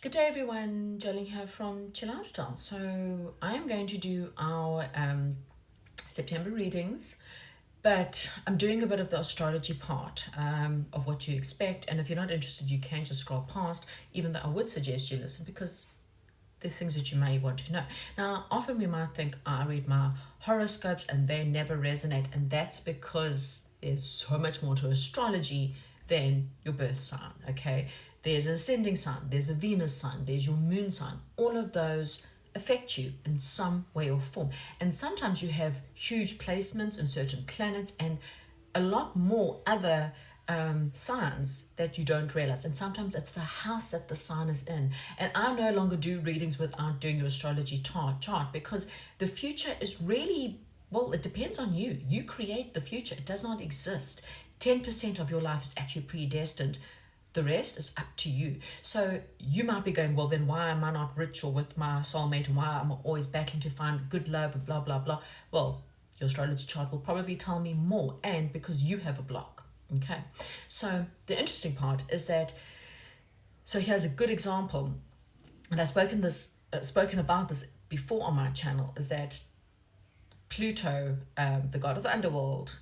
Good day, everyone. Jolene here from Chill Lifestyle. So I am going to do our September readings, but I'm doing a bit of the astrology part of what you expect. And if you're not interested, you can just scroll past, even though I would suggest you listen because there's things that you may want to know. Now, often we might think, I read my horoscopes and they never resonate. And that's because there's so much more to astrology than your birth sign, okay? There's an ascending sign, there's a Venus sign, there's your moon sign. All of those affect you in some way or form. And sometimes you have huge placements in certain planets and a lot more other signs that you don't realize. And sometimes it's the house that the sign is in. And I no longer do readings without doing your astrology chart because the future is really, well, it depends on you. You create the future, it does not exist. 10% of your life is actually predestined. The rest is up to you. So you might be going, well, then why am I not rich or with my soulmate, and why am I always battling to find good love and blah, blah, blah. Well, your astrology chart will probably tell me more, and because you have a block. Okay. So the interesting part is that, so here's a good example, and I've spoken about this before on my channel, is that Pluto, the god of the underworld,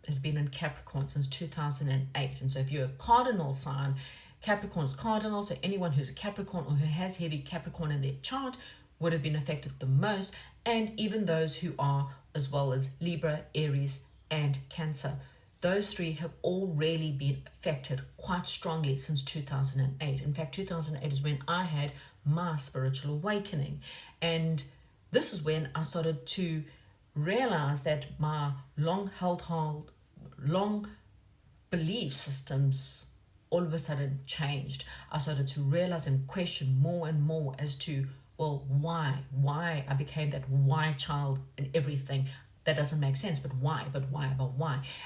has been in Capricorn since 2008. And so if you're a cardinal sign, Capricorn is cardinal. So anyone who's a Capricorn or who has heavy Capricorn in their chart would have been affected the most. And even those who are, as well as Libra, Aries, and Cancer. Those three have all really been affected quite strongly since 2008. In fact, 2008 is when I had my spiritual awakening. And this is when I started to realize that my long belief systems all of a sudden changed. I started to realize and question more and more as to, well, why I became that why child and everything. That doesn't make sense, but why?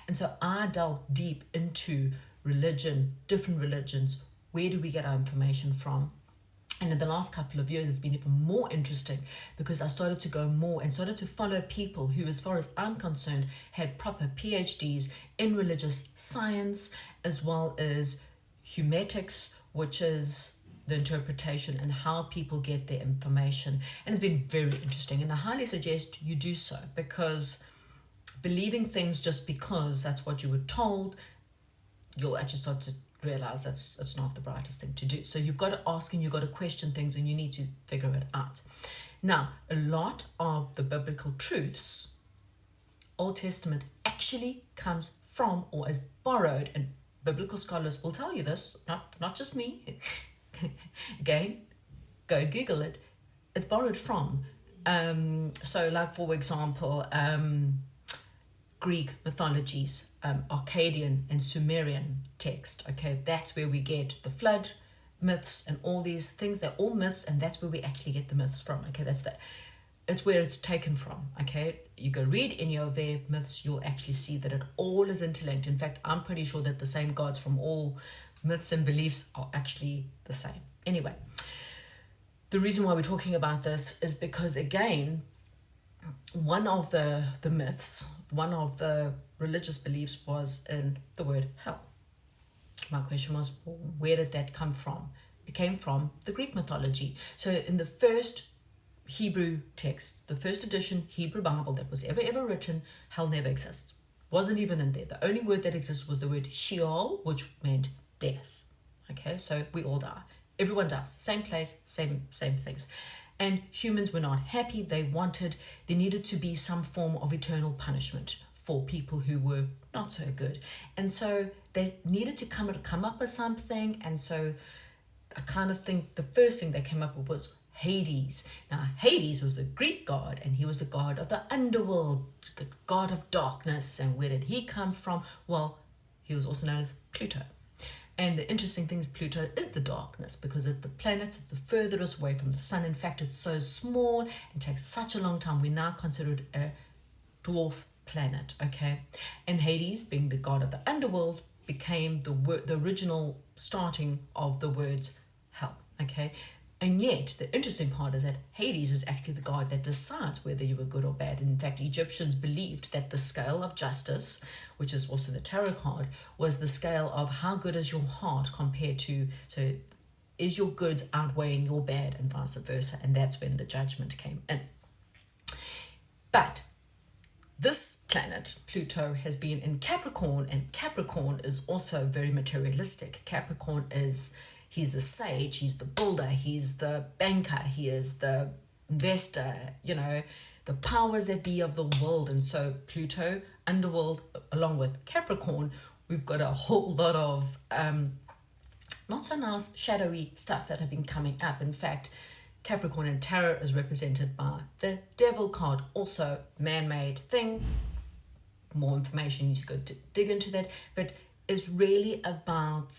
And so I delved deep into religion, different religions. Where do we get our information from? And in the last couple of years, it's been even more interesting because I started to go more and started to follow people who, as far as I'm concerned, had proper PhDs in religious science, as well as humetics, which is the interpretation and how people get their information. And it's been very interesting. And I highly suggest you do so, because believing things just because that's what you were told, you'll actually start to realize it's not the brightest thing to do. So you've got to ask and you've got to question things and you need to figure it out. Now, a lot of the biblical truths, Old Testament, actually comes from or is borrowed, and biblical scholars will tell you this, not just me. Again, go Google it. It's borrowed from. So like, for example, Greek mythologies, Akkadian and Sumerian text. Okay, that's where we get the flood myths and all these things. They're all myths, and that's where we actually get the myths from. Okay, it's where it's taken from. Okay, you go read any of their myths, you'll actually see that it all is interlinked. In fact, I'm pretty sure that the same gods from all myths and beliefs are actually the same. Anyway, the reason why we're talking about this is because, again, one of the myths, one of the religious beliefs was in the word hell. My question was, where did that come from? It came from the Greek mythology. So in the first Hebrew text, the first edition Hebrew Bible that was ever written, hell never exists. Wasn't even in there. The only word that exists was the word Sheol, which meant death. Okay, so we all die. Everyone dies. Same place, same things. And humans were not happy. There needed to be some form of eternal punishment for people who were not so good. And so they needed to come up with something. And so I kind of think the first thing they came up with was Hades. Now, Hades was the Greek god, and he was the god of the underworld, the god of darkness. And where did he come from? Well, he was also known as Pluto. And the interesting thing is Pluto is the darkness, because it's the planet, it's the furthest away from the sun. In fact, it's so small and takes such a long time. We now consider it a dwarf planet, okay? And Hades, being the god of the underworld, became the original starting of the words hell, okay? And yet, the interesting part is that Hades is actually the god that decides whether you were good or bad. In fact, Egyptians believed that the scale of justice, which is also the tarot card, was the scale of how good is your heart compared to, so is your good outweighing your bad and vice versa? And that's when the judgment came in. But this planet, Pluto, has been in Capricorn, and Capricorn is also very materialistic. Capricorn is, he's the sage, he's the builder, he's the banker, he is the investor, you know, the powers that be of the world. And so Pluto, underworld, along with Capricorn, we've got a whole lot of not so nice shadowy stuff that have been coming up. In fact, Capricorn in tarot is represented by the devil card, also man-made thing. More information, you need to go dig into that, but it's really about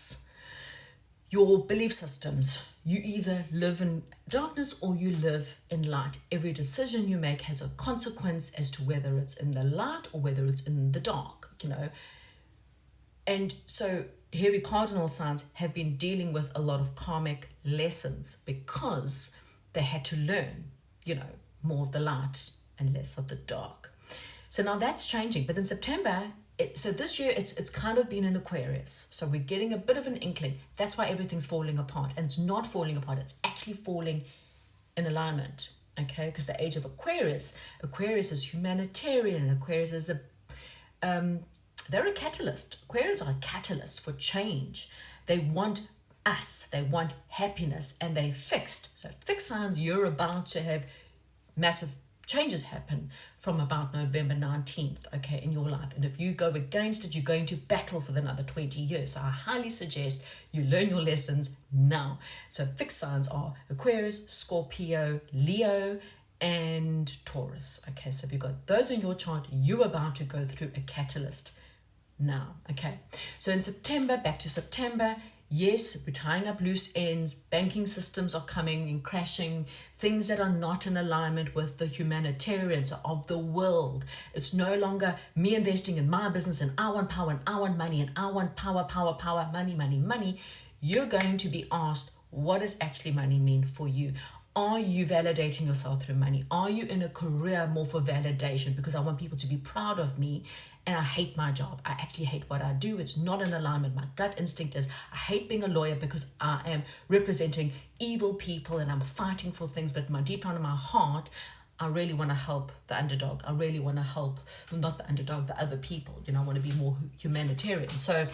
your belief systems. You either live in darkness or you live in light. Every decision you make has a consequence as to whether it's in the light or whether it's in the dark, you know. And so heavy cardinal signs have been dealing with a lot of karmic lessons because they had to learn, you know, more of the light and less of the dark. So now that's changing. But in September, so this year it's kind of been in Aquarius. So we're getting a bit of an inkling. That's why everything's falling apart. And it's not falling apart. It's actually falling in alignment. Okay, because the age of Aquarius is humanitarian. Aquarius is they're a catalyst. Aquarians are a catalyst for change. They want us, they want happiness, and they fixed. So fixed signs, you're about to have massive changes happen from about November 19th, okay, in your life. And if you go against it, you're going to battle for another 20 years. So I highly suggest you learn your lessons now. So fixed signs are Aquarius, Scorpio, Leo, and Taurus. Okay, so if you've got those in your chart, you're about to go through a catalyst now. Okay, so in September, back to September, yes, we're tying up loose ends. Banking systems are coming and crashing. Things that are not in alignment with the humanitarians of the world. It's no longer me investing in my business and I want power and I want money and I want power, money. You're going to be asked, what does actually money mean for you? Are you validating yourself through money? Are you in a career more for validation? Because I want people to be proud of me and I hate my job. I actually hate what I do. It's not in alignment. My gut instinct is I hate being a lawyer because I am representing evil people and I'm fighting for things, but deep down in my heart, I really want to help the underdog. I really want to help, not the underdog, the other people. You know, I want to be more humanitarian. So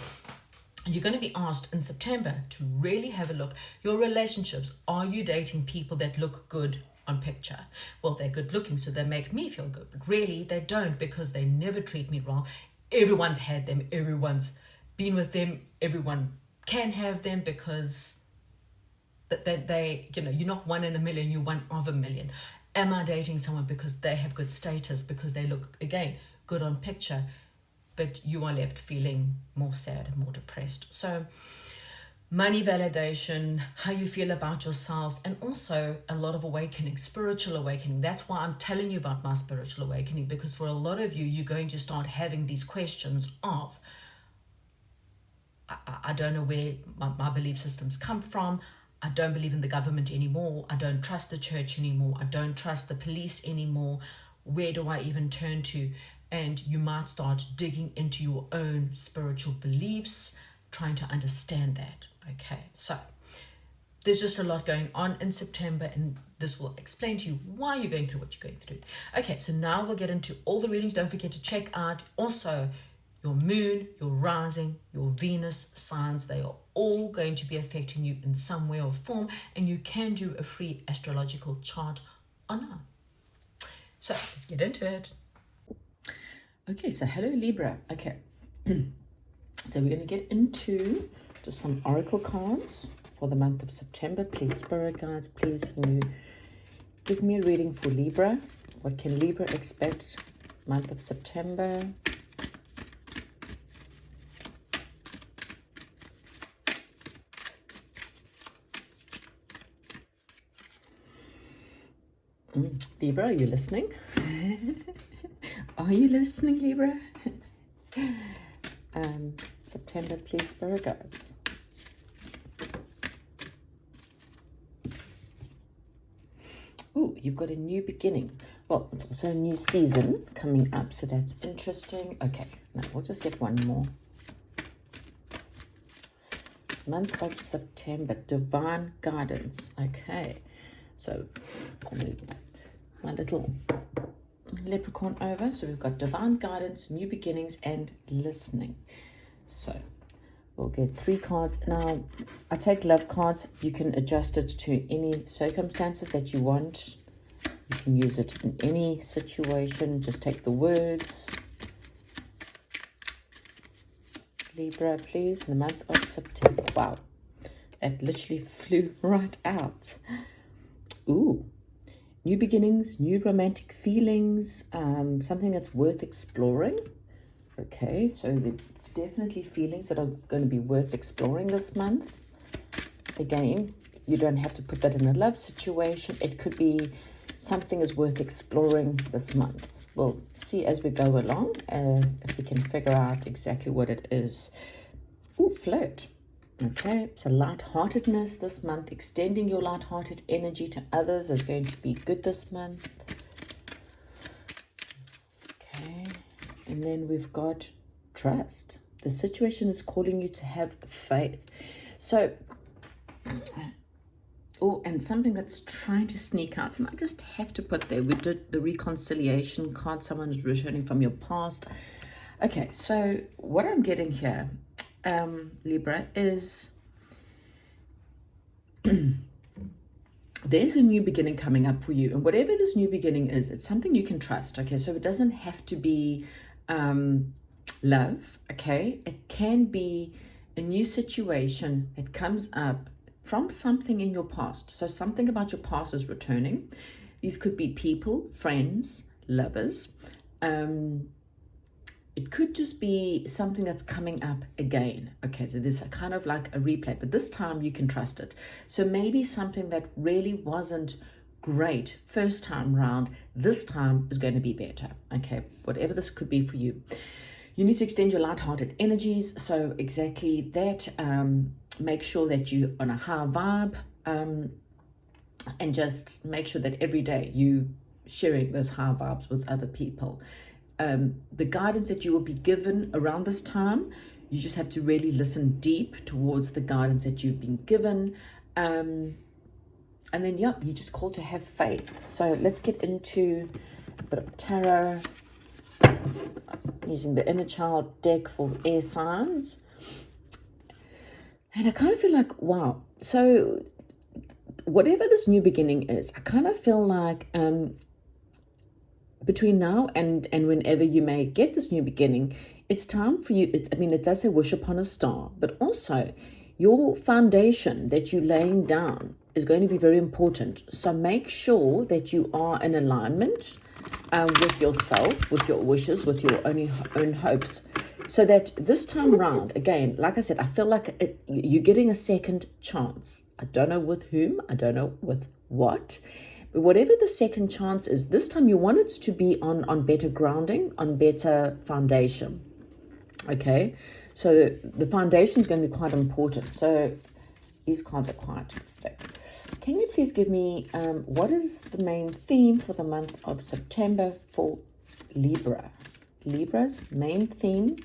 you're going to be asked in September to really have a look. Your relationships, are you dating people that look good on picture? Well, they're good looking, so they make me feel good. But really, they don't, because they never treat me well. Everyone's had them. Everyone's been with them. Everyone can have them because they you know, you're not one in a million, you're one of a million. Am I dating someone because they have good status, because they look, again, good on picture, but you are left feeling more sad and more depressed? So money validation, how you feel about yourselves, and also a lot of awakening, spiritual awakening. That's why I'm telling you about my spiritual awakening, because for a lot of you, you're going to start having these questions of, I don't know where my belief systems come from. I don't believe in the government anymore. I don't trust the church anymore. I don't trust the police anymore. Where do I even turn to? And you might start digging into your own spiritual beliefs, trying to understand that. Okay, so there's just a lot going on in September, and this will explain to you why you're going through what you're going through. Okay, so now we'll get into all the readings. Don't forget to check out also your moon, your rising, your Venus signs. They are all going to be affecting you in some way or form, and you can do a free astrological chart online. So let's get into it. Okay, so hello Libra. Okay, so we're going to get into just some oracle cards for the month of September. Please, spirit guides, please, can you give me a reading for Libra? What can Libra expect month of September? Libra, are you listening? Are you listening, Libra? September, please, spirit guides. Ooh, you've got a new beginning. Well, it's also a new season coming up, so that's interesting. Okay, now we'll just get one more. Month of September, divine guidance. Okay, so I'll move my little leprechaun over. So we've got divine guidance, new beginnings, and listening. So we'll get 3 cards. Now, I take love cards. You can adjust it to any circumstances that you want. You can use it in any situation. Just take the words. Libra, please, in the month of September. Wow, that literally flew right out. Ooh, new beginnings, new romantic feelings, something that's worth exploring. Okay, so there's definitely feelings that are going to be worth exploring this month. Again, you don't have to put that in a love situation. It could be something is worth exploring this month. We'll see as we go along if we can figure out exactly what it is. Ooh, flirt. Okay, so lightheartedness this month. Extending your lighthearted energy to others is going to be good this month. Okay, and then we've got trust. The situation is calling you to have faith. So, oh, and something that's trying to sneak out. And I just have to put there, we did the reconciliation card. Someone is returning from your past. Okay, so what I'm getting here, Libra, is there's a new beginning coming up for you. And whatever this new beginning is, it's something you can trust. Okay, so it doesn't have to be love. Okay, it can be a new situation that comes up from something in your past. So something about your past is returning. These could be people, friends, lovers. It could just be something that's coming up again. Okay, so this is kind of like a replay, but this time you can trust it. So maybe something that really wasn't great first time round, this time is going to be better. Okay, whatever this could be for you. You need to extend your light-hearted energies. So exactly that. Make sure that you're on a high vibe, and just make sure that every day you sharing those high vibes with other people. The guidance that you will be given around this time, you just have to really listen deep towards the guidance that you've been given. And then, yep, you just call to have faith. So let's get into a bit of tarot, using the inner child deck for air signs. And I kind of feel like, wow. So whatever this new beginning is, I kind of feel like between now and whenever you may get this new beginning, it's time for you. I mean, it does say wish upon a star, but also your foundation that you're laying down is going to be very important. So make sure that you are in alignment with yourself, with your wishes, with your own hopes. So that this time round, again, like I said, I feel like you're getting a second chance. I don't know with whom, I don't know with what, but whatever the second chance is, this time you want it to be on better grounding, on better foundation. Okay, so the foundation is going to be quite important. So these cards are quite thick. Can you please give me what is the main theme for the month of September for Libra? Libra's main theme.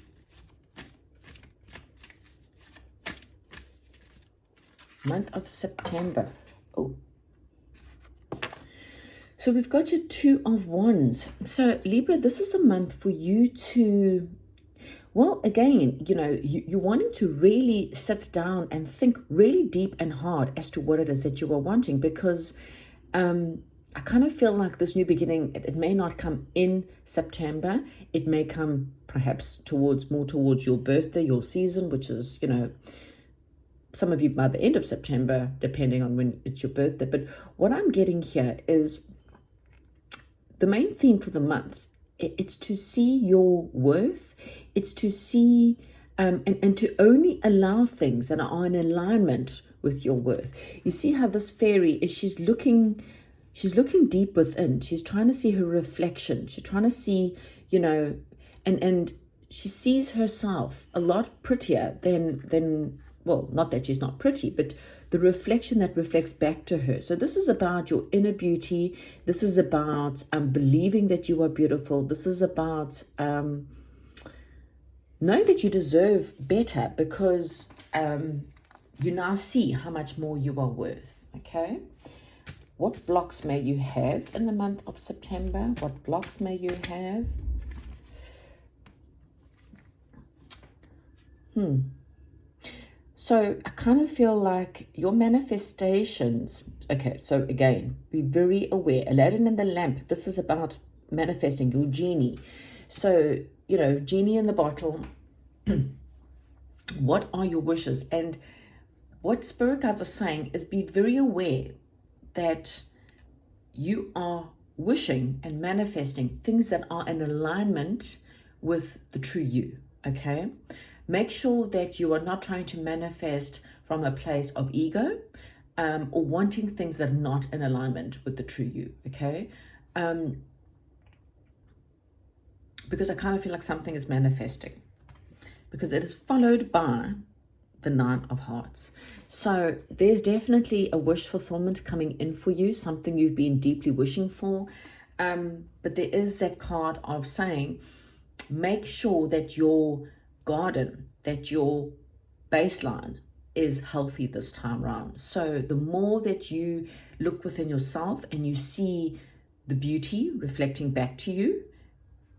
Month of September. Oh, so we've got your 2 of Wands. So Libra, this is a month for you to, well, again, you know, you're wanting to really sit down and think really deep and hard as to what it is that you are wanting, because I kind of feel like this new beginning, it may not come in September. It may come perhaps more towards your birthday, your season, which is, you know, some of you by the end of September, depending on when it's your birthday. But what I'm getting here is the main theme for the month. It's to see your worth. It's to see and to only allow things that are in alignment with your worth. You see how this fairy is, she's looking deep within. She's trying to see her reflection. She's trying to see, you know, and she sees herself a lot prettier than well, not that she's not pretty, but the reflection that reflects back to her. So this is about your inner beauty. This is about believing that you are beautiful. This is about knowing that you deserve better, because you now see how much more you are worth, okay? What blocks may you have in the month of September? What blocks may you have? So I kind of feel like your manifestations, okay, so again, be very aware. Aladdin and the lamp, this is about manifesting your genie. So, you know, genie in the bottle, what are your wishes? And what spirit guides are saying is be very aware that you are wishing and manifesting things that are in alignment with the true you, okay? Make sure that you are not trying to manifest from a place of ego or wanting things that are not in alignment with the true you, okay? Because I kind of feel like something is manifesting because it is followed by the Nine of Hearts. So there's definitely a wish fulfillment coming in for you, something you've been deeply wishing for. But there is that card of saying, make sure that your garden, that your baseline is healthy this time around. So the more that you look within yourself and you see the beauty reflecting back to you,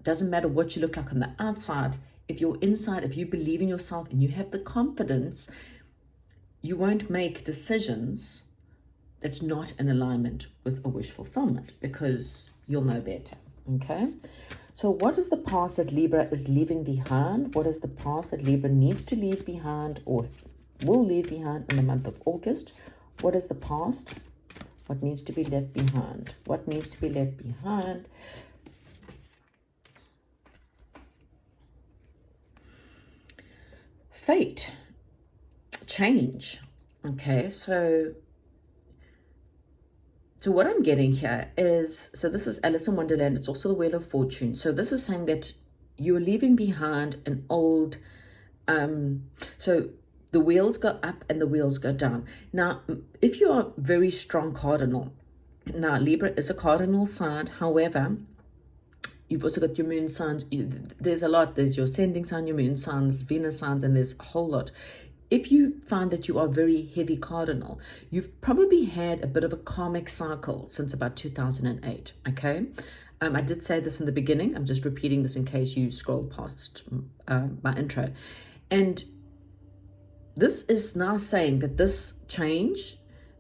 doesn't matter what you look like on the outside, if you're inside, if you believe in yourself and you have the confidence, you won't make decisions that's not in alignment with a wish fulfillment because you'll know better, okay? So what is the past that Libra is leaving behind? What is the past that Libra needs to leave behind or will leave behind in the month of August? What is the past? What needs to be left behind? What needs to be left behind? Fate, change. Okay, so what I'm getting here is, so this is Alice in Wonderland. It's also the Wheel of Fortune. So this is saying that you're leaving behind an old, so the wheels go up and the wheels go down. Now, if you are very strong cardinal, now Libra is a cardinal sign. However, you've also got your moon signs. There's a lot. There's your ascending sign, your moon signs, Venus signs, and there's a whole lot. If you find that you are very heavy cardinal, you've probably had a bit of a karmic cycle since about 2008, okay? I did say this in the beginning. I'm just repeating this in case you scrolled past my intro. And this is now saying that this change,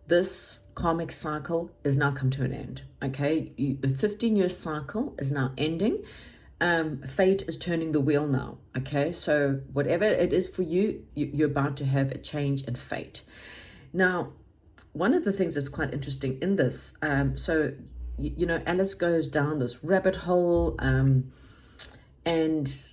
this karmic cycle is now come to an end, okay? A 15-year cycle is now ending. Fate is turning the wheel now, okay? So whatever it is for you, you're about to have a change in fate. Now, one of the things that's quite interesting in this, so, you know, Alice goes down this rabbit hole, and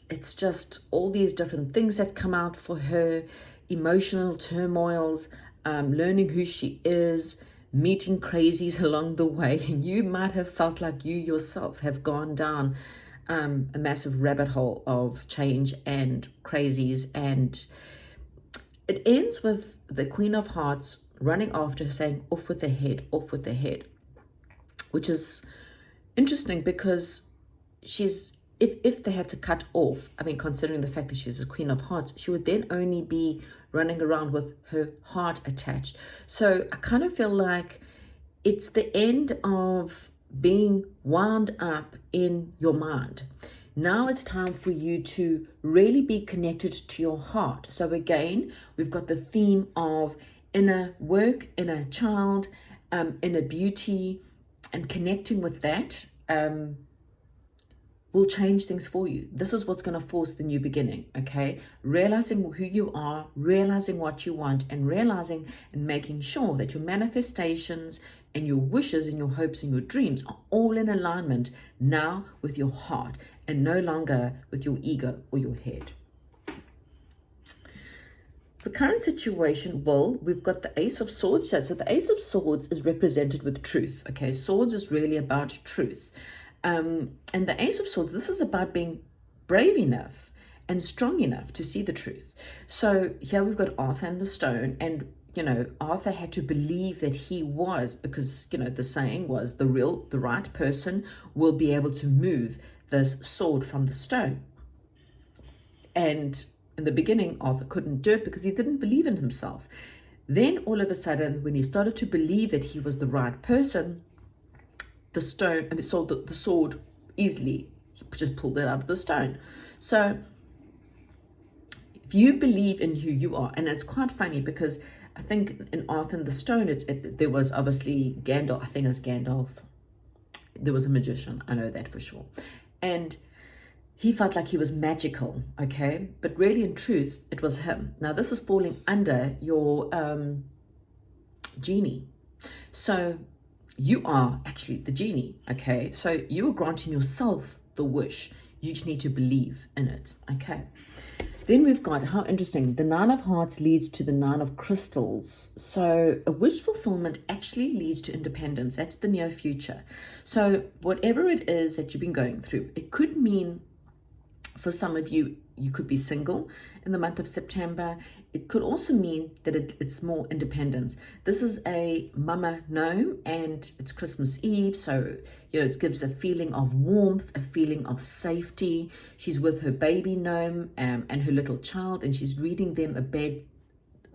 it's just all these different things that come out for her, emotional turmoils, learning who she is, meeting crazies along the way. And you might have felt like you yourself have gone down a massive rabbit hole of change and crazies. And it ends with the Queen of Hearts running after her saying, off with the head, off with the head, which is interesting because she's, if they had to cut off, I mean, considering the fact that she's a Queen of Hearts, she would then only be running around with her heart attached. So I kind of feel like it's the end of being wound up in your mind. Now it's time for you to really be connected to your heart. So again, we've got the theme of inner work, inner child, inner beauty, and connecting with that will change things for you. This is what's going to force the new beginning, okay? Realizing who you are, realizing what you want, and realizing and making sure that your manifestations and your wishes and your hopes and your dreams are all in alignment now with your heart and no longer with your ego or your head. The current situation, well, we've got the Ace of Swords here. So the Ace of Swords is represented with truth, okay? Swords is really about truth. And the Ace of Swords, this is about being brave enough and strong enough to see the truth. So here we've got Arthur and the stone, and you know, Arthur had to believe that he was, because you know the saying was the right person will be able to move this sword from the stone. And in the beginning, Arthur couldn't do it because he didn't believe in himself. Then all of a sudden, when he started to believe that he was the right person, the stone, and saw the sword easily, he just pulled it out of the stone. So if you believe in who you are, and it's quite funny because I think in Arthur the Stone, there was obviously Gandalf. I think it was Gandalf. There was a magician. I know that for sure. And he felt like he was magical, okay? But really, in truth, it was him. Now, this is falling under your genie. So you are actually the genie, okay? So you are granting yourself the wish. You just need to believe in it, okay? Then we've got, how interesting, the Nine of Hearts leads to the Nine of Crystals. So a wish fulfillment actually leads to independence. That's the near future. So whatever it is that you've been going through, it could mean, for some of you, you could be single in the month of September. It could also mean that it's more independence. This is a mama gnome and it's Christmas Eve. So, it gives a feeling of warmth, a feeling of safety. She's with her baby gnome and her little child, and she's reading them a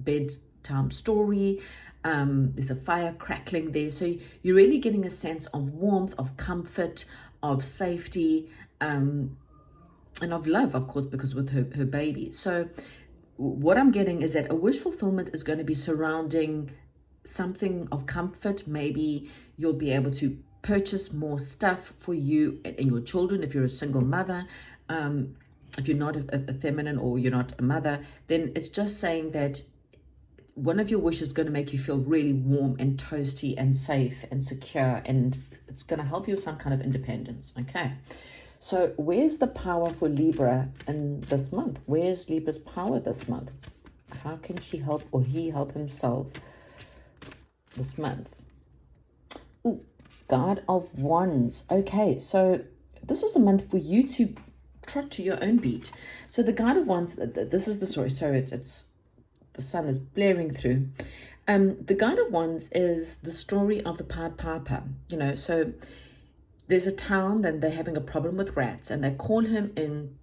bedtime story. There's a fire crackling there. So you're really getting a sense of warmth, of comfort, of safety, and of love, of course, because with her baby. So what I'm getting is that a wish fulfillment is going to be surrounding something of comfort. Maybe you'll be able to purchase more stuff for you and your children if you're a single mother. If you're not a feminine or you're not a mother, then it's just saying that one of your wishes is going to make you feel really warm and toasty and safe and secure, and it's going to help you with some kind of independence, okay? So where's the power for Libra in this month? Where's Libra's power this month? How can she help or he help himself this month? Ooh, God of Wands. Okay, so this is a month for you to trot to your own beat. So the God of Wands, this is the story. So it's the sun is blaring through. The God of Wands is the story of the Pied Piper. So there's a town and they're having a problem with rats, and they call him in,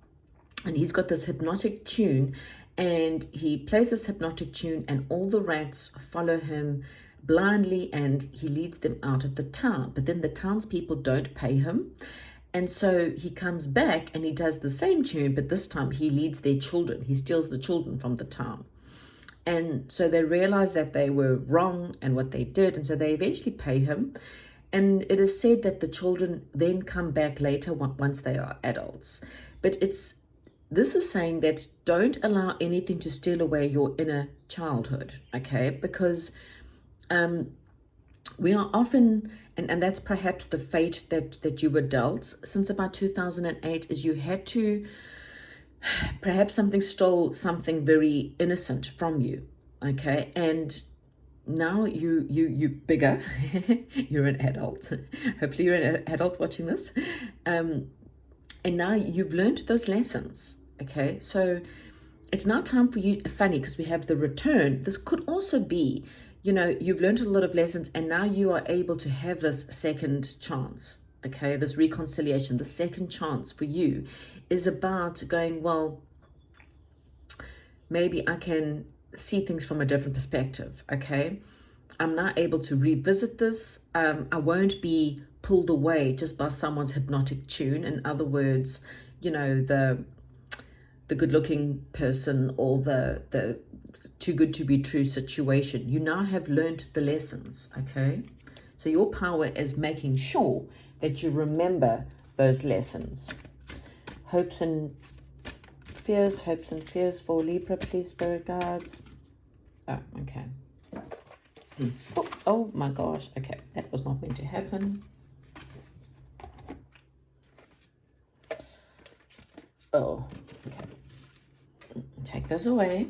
and he's got this hypnotic tune, and he plays this hypnotic tune, and all the rats follow him blindly, and he leads them out of the town. But then the townspeople don't pay him, and so he comes back and he does the same tune, but this time he leads their children. He steals the children from the town. And so they realize that they were wrong and what they did, and so they eventually pay him. And it is said that the children then come back later once they are adults. But this is saying that don't allow anything to steal away your inner childhood, okay? Because we are often, and that's perhaps the fate that you were dealt since about 2008, is you had to, perhaps something stole something very innocent from you, okay? And now you bigger, you're an adult. Hopefully you're an adult watching this. And now you've learned those lessons, okay? So it's now time for you, funny, because we have the return. This could also be, you've learned a lot of lessons, and now you are able to have this second chance, okay? This reconciliation, the second chance for you is about going, well, maybe I can see things from a different perspective, okay? I'm now able to revisit this. I won't be pulled away just by someone's hypnotic tune. In other words, the good-looking person or the too good to be true situation. You now have learned the lessons, okay? So your power is making sure that you remember those lessons. Hopes and fears for Libra, please, spirit guides. Oh, okay. Oh my gosh. Okay, that was not meant to happen. Oh, okay. Take those away.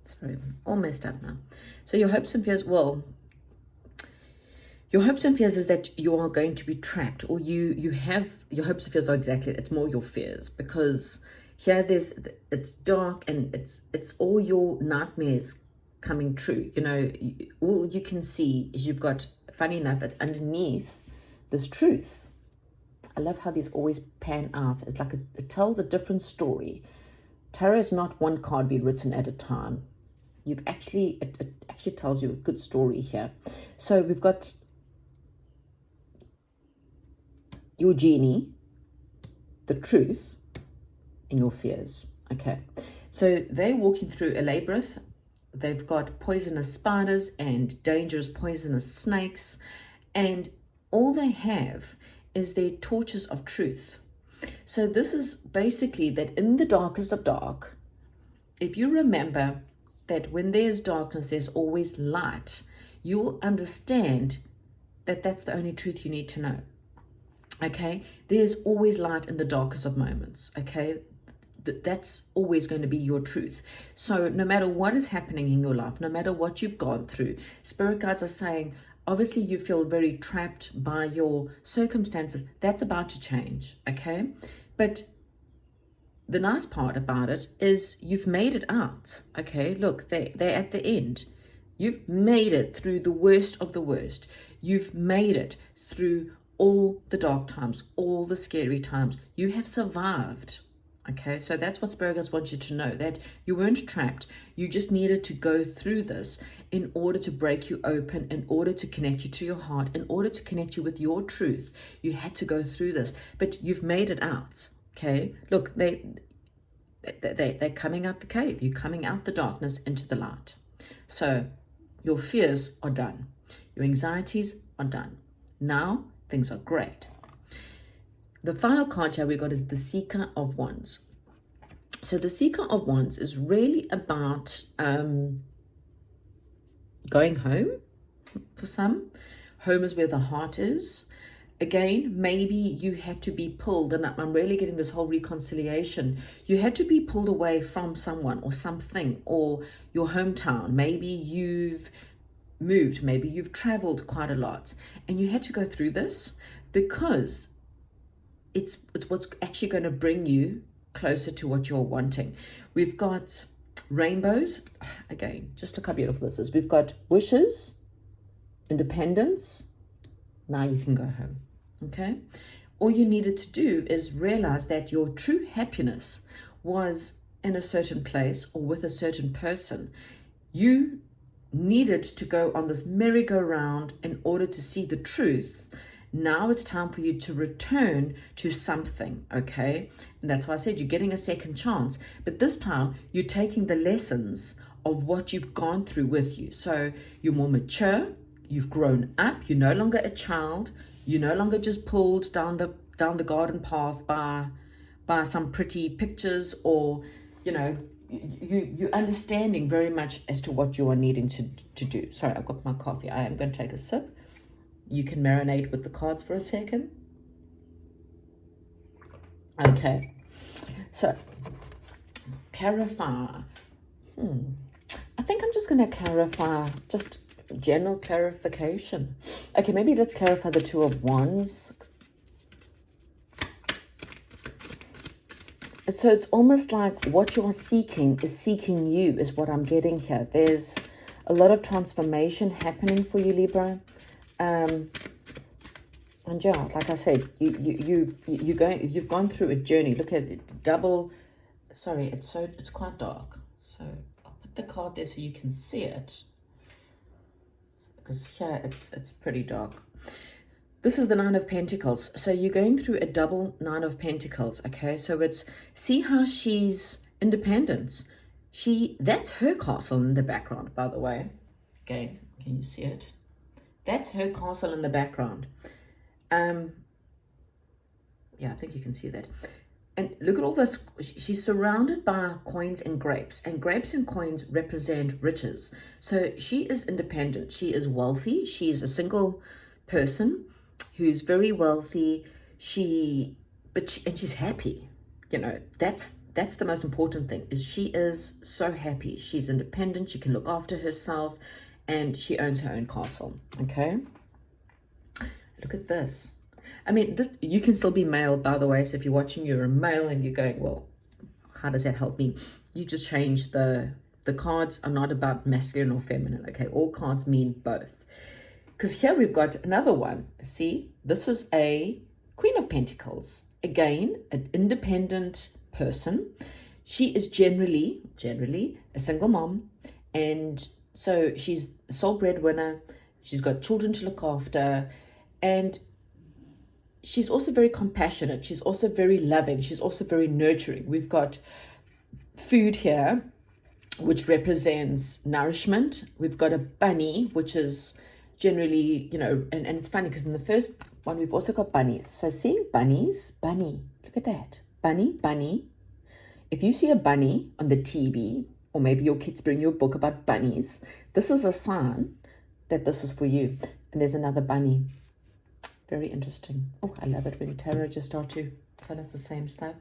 Sorry, all messed up now. So your hopes and fears, your hopes and fears is that you are going to be trapped, or you have, your hopes and fears are exactly, it's more your fears, because here it's dark and it's all your nightmares coming true. All you can see is you've got, funny enough, it's underneath this truth. I love how these always pan out. It's like it tells a different story Tarot is not one card being written at a time. It actually tells you a good story here. So we've got your genie, the truth, and your fears. Okay, so they're walking through a labyrinth. They've got poisonous spiders and dangerous poisonous snakes, and all they have is their torches of truth. So this is basically that in the darkest of dark, if you remember that when there's darkness, there's always light, you'll understand that that's the only truth you need to know. Okay, there's always light in the darkest of moments. Okay, that's always going to be your truth. So no matter what is happening in your life, no matter what you've gone through, spirit guides are saying, obviously you feel very trapped by your circumstances. That's about to change. Okay, but the nice part about it is you've made it out. Okay, look, they're at the end. You've made it through the worst of the worst. You've made it through all the dark times, all the scary times. You have survived. Okay, so that's what spirit guides want you to know, that you weren't trapped. You just needed to go through this in order to break you open, in order to connect you to your heart, in order to connect you with your truth. You had to go through this, but you've made it out. Okay, look, they're coming out the cave. You're coming out the darkness into the light. So your fears are done. Your anxieties are done. Now things are great. The final card here we got is the Seeker of Wands. So the Seeker of Wands is really about going home for some. Home is where the heart is. Again, maybe you had to be pulled, and I'm really getting this whole reconciliation. You had to be pulled away from someone or something, or your hometown. Maybe you've moved, maybe you've traveled quite a lot, and you had to go through this because it's what's actually going to bring you closer to what you're wanting. We've got rainbows. Again, just look how beautiful this is. We've got wishes, independence. Now you can go home. Okay, all you needed to do is realize that your true happiness was in a certain place or with a certain person. You needed to go on this merry-go-round in order to see the truth. Now it's time for you to return to something. Okay, and that's why I said you're getting a second chance, but this time you're taking the lessons of what you've gone through with you. So you're more mature, you've grown up, you're no longer a child. You're no longer just pulled down the garden path by some pretty pictures, or you're understanding very much as to what you are needing to do. Sorry, I've got my coffee. I am going to take a sip. You can marinate with the cards for a second. Okay, so clarify. I think I'm just going to clarify just general clarification. Okay, maybe let's clarify the Two of Wands. So it's almost like what you are seeking is seeking you, is what I'm getting here. There's a lot of transformation happening for you, Libra. And yeah, like I said, you've gone through a journey. Look at it, double. Sorry, it's quite dark. So I'll put the card there so you can see it, because here it's pretty dark. This is the Nine of Pentacles. So you're going through a double Nine of Pentacles. Okay, so it's, see how she's independent. That's her castle in the background, by the way. Again, can you see it? That's her castle in the background. Yeah, I think you can see that. And look at all this. She's surrounded by coins and grapes and coins represent riches. So she is independent. She is wealthy. She's a single person who's very wealthy. And she's happy. That's the most important thing, is she is so happy. She's independent. She can look after herself, and she owns her own castle. Okay. Look at this. I mean, this, you can still be male, by the way. So if you're watching, you're a male and you're going, well, how does that help me? You just change the cards are not about masculine or feminine. Okay, all cards mean both. Because here we've got another one. See, this is a Queen of Pentacles. Again, an independent person. she is generally a single mom, and so she's a sole breadwinner. She's got children to look after, and she's also very compassionate. She's also very loving. She's also very nurturing. We've got food here, which represents nourishment. We've got a bunny, which is generally, you know, and it's funny because in the first one, we've also got bunnies. So see, bunnies, bunny, look at that. Bunny, bunny. If you see a bunny on the TV, or maybe your kids bring you a book about bunnies, this is a sign that this is for you. And there's another bunny. Very interesting. Oh, I love it when tarot just start to tell us the same stuff.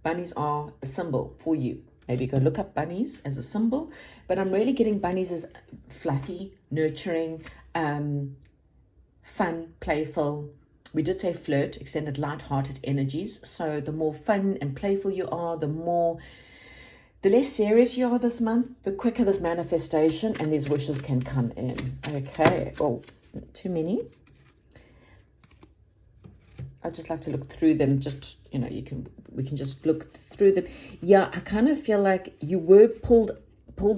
Bunnies are a symbol for you. Maybe go look up bunnies as a symbol. But I'm really getting bunnies as fluffy, nurturing, fun, playful. We did say flirt, extended light-hearted energies. So the more fun and playful you are, the less serious you are this month, the quicker this manifestation and these wishes can come in. Okay. Oh, too many. I just like to look through them. Just, you know, we can just look through them. Yeah, I kind of feel like you were pulled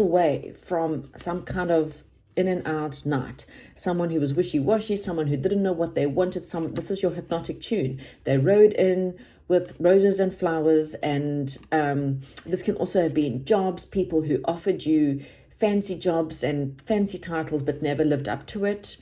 away from some kind of in and out night. Someone who was wishy-washy, someone who didn't know what they wanted. This is your hypnotic tune. They rode in with roses and flowers, and this can also have been jobs, people who offered you fancy jobs and fancy titles but never lived up to it.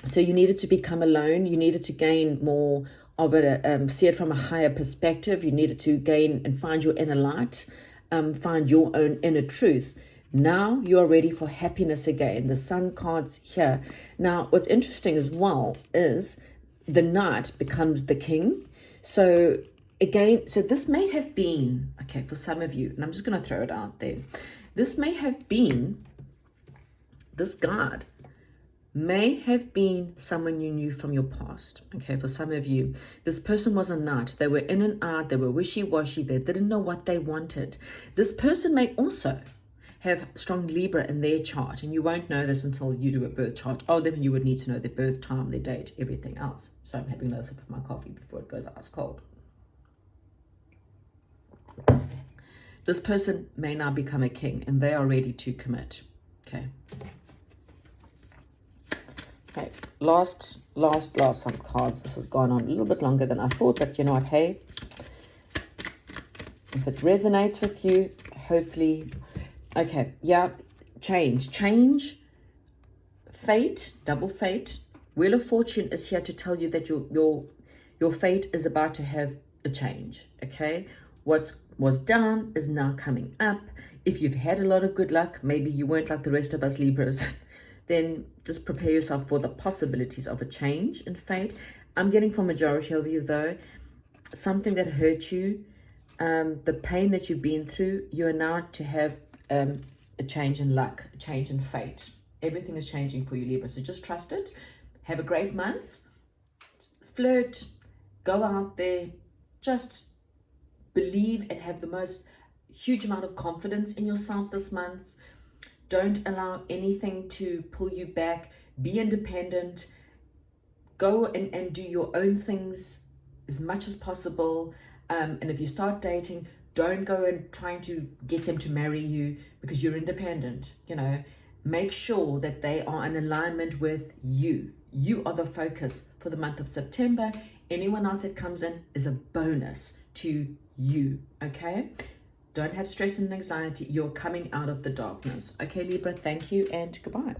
So you needed to become alone. You needed to gain more of it, see it from a higher perspective. You needed to gain and find your inner light, find your own inner truth. Now you are ready for happiness again. The Sun card's here. Now, what's interesting as well is the Knight becomes the King. So again, so this may have been, okay, for some of you, and I'm just going to throw it out there. This may have been, this guard may have been someone you knew from your past. Okay, for some of you, this person was a Knight. They were in and out. They were wishy-washy. They didn't know what they wanted. This person may also have strong Libra in their chart, and you won't know this until you do a birth chart. Oh, then you would need to know their birth time, their date, everything else. So I'm having another sip of my coffee before it goes ice cold. This person may now become a king, and they are ready to commit. Okay. Okay, last some cards. This has gone on a little bit longer than I thought, but you know what, hey, if it resonates with you, hopefully, okay, yeah, change, fate, double fate. Wheel of Fortune is here to tell you that your fate is about to have a change, okay? What was down is now coming up. If you've had a lot of good luck, maybe you weren't like the rest of us Libras, then just prepare yourself for the possibilities of a change in fate. I'm getting for majority of you, though, something that hurt you, the pain that you've been through, you are now to have a change in luck, a change in fate. Everything is changing for you, Libra. So just trust it. Have a great month. Flirt. Go out there. Just believe and have the most huge amount of confidence in yourself this month. Don't allow anything to pull you back. Be independent. Go and do your own things as much as possible. And if you start dating, don't go and trying to get them to marry you because you're independent. You know, make sure that they are in alignment with you. You are the focus for the month of September. Anyone else that comes in is a bonus to you, okay? Don't have stress and anxiety. You're coming out of the darkness. Okay, Libra, thank you and goodbye.